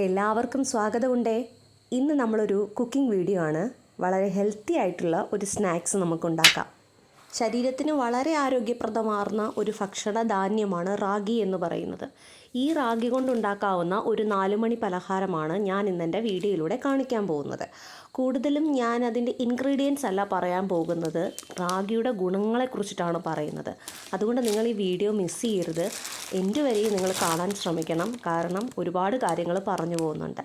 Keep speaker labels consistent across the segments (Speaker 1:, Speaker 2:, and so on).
Speaker 1: എല്ലാവർക്കും സ്വാഗതമുണ്ടേ. ഇന്ന് നമ്മളൊരു കുക്കിംഗ് വീഡിയോ ആണ്. വളരെ ഹെൽത്തി ആയിട്ടുള്ള ഒരു സ്നാക്സ് നമുക്കുണ്ടാക്കാം. ശരീരത്തിന് വളരെ ആരോഗ്യപ്രദമാർന്ന ഒരു ഭക്ഷണധാന്യമാണ് റാഗി എന്ന് പറയുന്നത്. ഈ റാഗി കൊണ്ടുണ്ടാക്കാവുന്ന ഒരു 4 മണി പലഹാരമാണ് ഞാൻ ഇന്നെൻ്റെ വീഡിയോയിലൂടെ കാണിക്കാൻ പോകുന്നത്. കൂടുതലും ഞാൻ അതിൻ്റെ ഇൻഗ്രീഡിയൻസ് അല്ല പറയാൻ പോകുന്നത്, റാഗിയുടെ ഗുണങ്ങളെക്കുറിച്ചിട്ടാണ് പറയുന്നത്. അതുകൊണ്ട് നിങ്ങൾ ഈ വീഡിയോ മിസ് ചെയ്യരുത്, എൻ്റെ വരെയും നിങ്ങൾ കാണാൻ ശ്രമിക്കണം. കാരണം ഒരുപാട് കാര്യങ്ങൾ പറഞ്ഞു പോകുന്നുണ്ട്.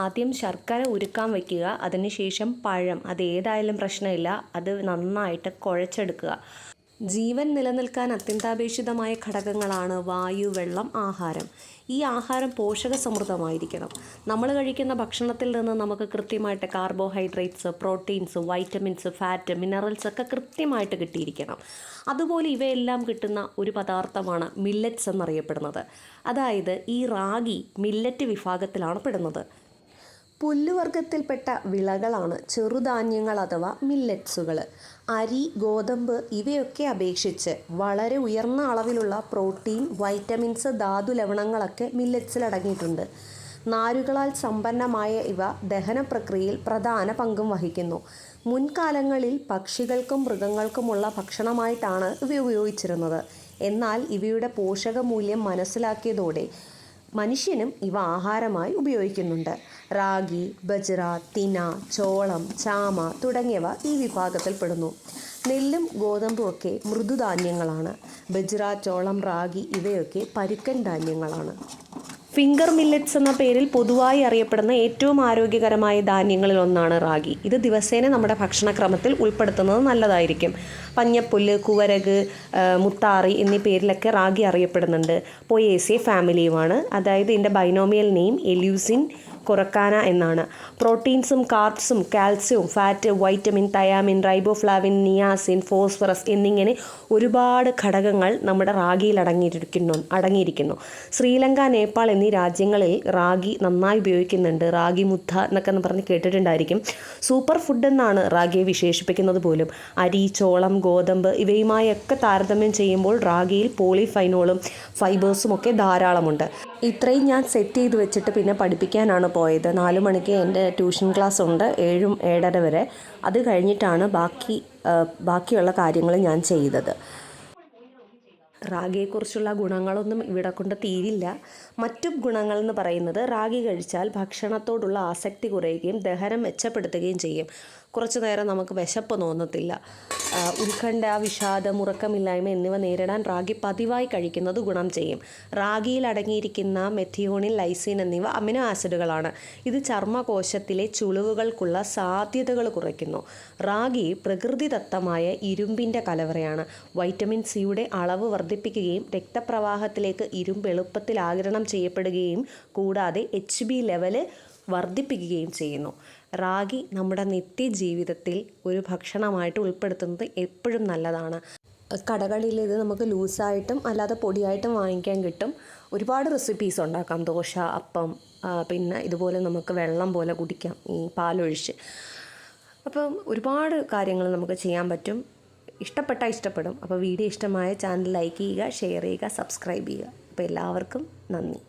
Speaker 1: ആദ്യം ശർക്കര ഉരുക്കാൻ വയ്ക്കുക, അതിനുശേഷം പഴം, അതേതായാലും പ്രശ്നമില്ല, അത് നന്നായിട്ട് കുഴച്ചെടുക്കുക. ജീവൻ നിലനിൽക്കാൻ അത്യന്താപേക്ഷിതമായ ഘടകങ്ങളാണ് വായു, വെള്ളം, ആഹാരം. ഈ ആഹാരം പോഷക സമൃദ്ധമായിരിക്കണം. നമ്മൾ കഴിക്കുന്ന ഭക്ഷണത്തിൽ നിന്ന് നമുക്ക് കൃത്യമായിട്ട് carbohydrates, proteins, vitamins, fat, minerals ഒക്കെ കൃത്യമായിട്ട് കിട്ടിയിരിക്കണം. അതുപോലെ ഇവയെല്ലാം കിട്ടുന്ന ഒരു പദാർത്ഥമാണ് മില്ലറ്റ്സ് എന്നറിയപ്പെടുന്നത്. അതായത് ഈ റാഗി മില്ലറ്റ് വിഭാഗത്തിലാണ് പെടുന്നത്. പുല്ലുവർഗത്തിൽപ്പെട്ട വിളകളാണ് ചെറുധാന്യങ്ങൾ അഥവാ മില്ലറ്റ്സുകൾ. അരി, ഗോതമ്പ് ഇവയൊക്കെ അപേക്ഷിച്ച് വളരെ ഉയർന്ന അളവിലുള്ള പ്രോട്ടീൻ, വൈറ്റമിൻസ്, ധാതു ലവണങ്ങളൊക്കെ മില്ലറ്റ്സിൽ അടങ്ങിയിട്ടുണ്ട്. നാരുകളാൽ സമ്പന്നമായ ഇവ ദഹന പ്രക്രിയയിൽ പ്രധാന പങ്കും വഹിക്കുന്നു. മുൻകാലങ്ങളിൽ പക്ഷികൾക്കും മൃഗങ്ങൾക്കുമുള്ള ഭക്ഷണമായിട്ടാണ് ഇവ ഉപയോഗിച്ചിരുന്നത്. എന്നാൽ ഇവയുടെ പോഷകമൂല്യം മനസ്സിലാക്കിയതോടെ മനുഷ്യനും ഇവ ആഹാരമായി ഉപയോഗിക്കുന്നുണ്ട്. റാഗി, ബജ്ര, തിന, ചോളം, ചാമ തുടങ്ങിയവ ഈ വിഭാഗത്തിൽപ്പെടുന്നു. നെല്ലും ഗോതമ്പും ഒക്കെ മൃദുധാന്യങ്ങളാണ്. ബജ്ര, ചോളം, റാഗി ഇവയൊക്കെ പരുക്കൻ ധാന്യങ്ങളാണ്. ഫിംഗർ മില്ലറ്റ്സ് എന്ന പേരിൽ പൊതുവായി അറിയപ്പെടുന്ന ഏറ്റവും ആരോഗ്യകരമായ ധാന്യങ്ങളിൽ ഒന്നാണ് റാഗി. ഇത് ദിവസേന നമ്മുടെ ഭക്ഷണക്രമത്തിൽ ഉൾപ്പെടുത്തുന്നത് നല്ലതായിരിക്കും. പഞ്ഞപ്പുല്ല്, കുവരക്, മുത്താറി എന്നീ പേരിലൊക്കെ റാഗി അറിയപ്പെടുന്നുണ്ട്. പൊയേസിയ ഫാമിലിയുമാണ്. അതായത് ഇതിൻ്റെ ബൈനോമിയൽ നെയിം എല്യൂസിൻ കൊറക്കാന എന്നാണ്. പ്രോട്ടീൻസും കാർബ്സും കാൽസ്യവും fat, vitamin, thiamine, riboflavin, niacin, phosphorus എന്നിങ്ങനെ ഒരുപാട് ഘടകങ്ങൾ നമ്മുടെ റാഗിയിൽ അടങ്ങിയിരിക്കുന്നു. ശ്രീലങ്ക, നേപ്പാൾ എന്നീ രാജ്യങ്ങളിൽ റാഗി നന്നായി ഉപയോഗിക്കുന്നുണ്ട്. റാഗി മുദ്ദ എന്നൊക്കെ പറഞ്ഞ് കേട്ടിട്ടുണ്ടായിരിക്കും. സൂപ്പർ ഫുഡ് എന്നാണ് റാഗിയെ വിശേഷിപ്പിക്കുന്നത് പോലും. അരി, ചോളം, ഗോതമ്പ് ഇവയുമായൊക്കെ താരതമ്യം ചെയ്യുമ്പോൾ റാഗിയിൽ പോളിഫൈനോളും ഫൈബേഴ്സും ഒക്കെ ധാരാളമുണ്ട്. ഇത്രയും ഞാൻ സെറ്റ് ചെയ്ത് വെച്ചിട്ട് പിന്നെ പഠിപ്പിക്കാനാണ് പോയത്. 4 മണിക്ക് എൻ്റെ ട്യൂഷൻ ക്ലാസ് ഉണ്ട്, 7 7:30 വരെ. അത് കഴിഞ്ഞിട്ടാണ് ബാക്കിയുള്ള കാര്യങ്ങൾ ഞാൻ ചെയ്തത്. റാഗിയെക്കുറിച്ചുള്ള ഗുണങ്ങളൊന്നും ഇവിടെ കൊണ്ട് തീരില്ല. മറ്റു ഗുണങ്ങളെന്ന് പറയുന്നത് റാഗി കഴിച്ചാൽ ഭക്ഷണത്തോടുള്ള ആസക്തി കുറയുകയും ദഹനം മെച്ചപ്പെടുത്തുകയും ചെയ്യും. കുറച്ചു നേരം നമുക്ക് വിശപ്പ് തോന്നത്തില്ല. ഉത്കണ്ഠ, വിഷാദം, ഉറക്കമില്ലായ്മ എന്നിവ നേരിടാൻ റാഗി പതിവായി കഴിക്കുന്നത് ഗുണം ചെയ്യും. റാഗിയിൽ അടങ്ങിയിരിക്കുന്ന മെഥിയോണിൻ, ലൈസിൻ എന്നിവ അമിനോ ആസിഡുകളാണ്. ഇത് ചർമ്മകോശത്തിലെ ചുളിവുകൾക്കുള്ള സാധ്യതകൾ കുറയ്ക്കുന്നു. റാഗി പ്രകൃതിദത്തമായ ഇരുമ്പിൻ്റെ കലവറയാണ്. വൈറ്റമിൻ സിയുടെ അളവ് വർദ്ധിപ്പിക്കുകയും രക്തപ്രവാഹത്തിലേക്ക് ഇരുമ്പ് എളുപ്പത്തിൽ ആഗിരണം ചെയ്യപ്പെടുകയും കൂടാതെ HB ലെവല് വർദ്ധിപ്പിക്കുകയും ചെയ്യുന്നു. റാഗി നമ്മുടെ നിത്യജീവിതത്തിൽ ഒരു ഭക്ഷണമായിട്ട് ഉൾപ്പെടുത്തുന്നത് എപ്പോഴും നല്ലതാണ്. കടകളിൽ ഇത് നമുക്ക് ലൂസായിട്ടും അല്ലാതെ പൊടിയായിട്ടും വാങ്ങിക്കാൻ കിട്ടും. ഒരുപാട് റെസിപ്പീസ് ഉണ്ടാക്കാം. ദോശ, അപ്പം, പിന്നെ ഇതുപോലെ നമുക്ക് വെള്ളം പോലെ കുടിക്കാം ഈ പാലൊഴിച്ച്. അപ്പം ഒരുപാട് കാര്യങ്ങൾ നമുക്ക് ചെയ്യാൻ പറ്റും. ഇഷ്ടപ്പെടും. അപ്പോൾ വീഡിയോ ഇഷ്ടമായ ചാനൽ ലൈക്ക് ചെയ്യുക, ഷെയർ ചെയ്യുക, സബ്സ്ക്രൈബ് ചെയ്യുക. അപ്പോൾ എല്ലാവർക്കും നന്ദി.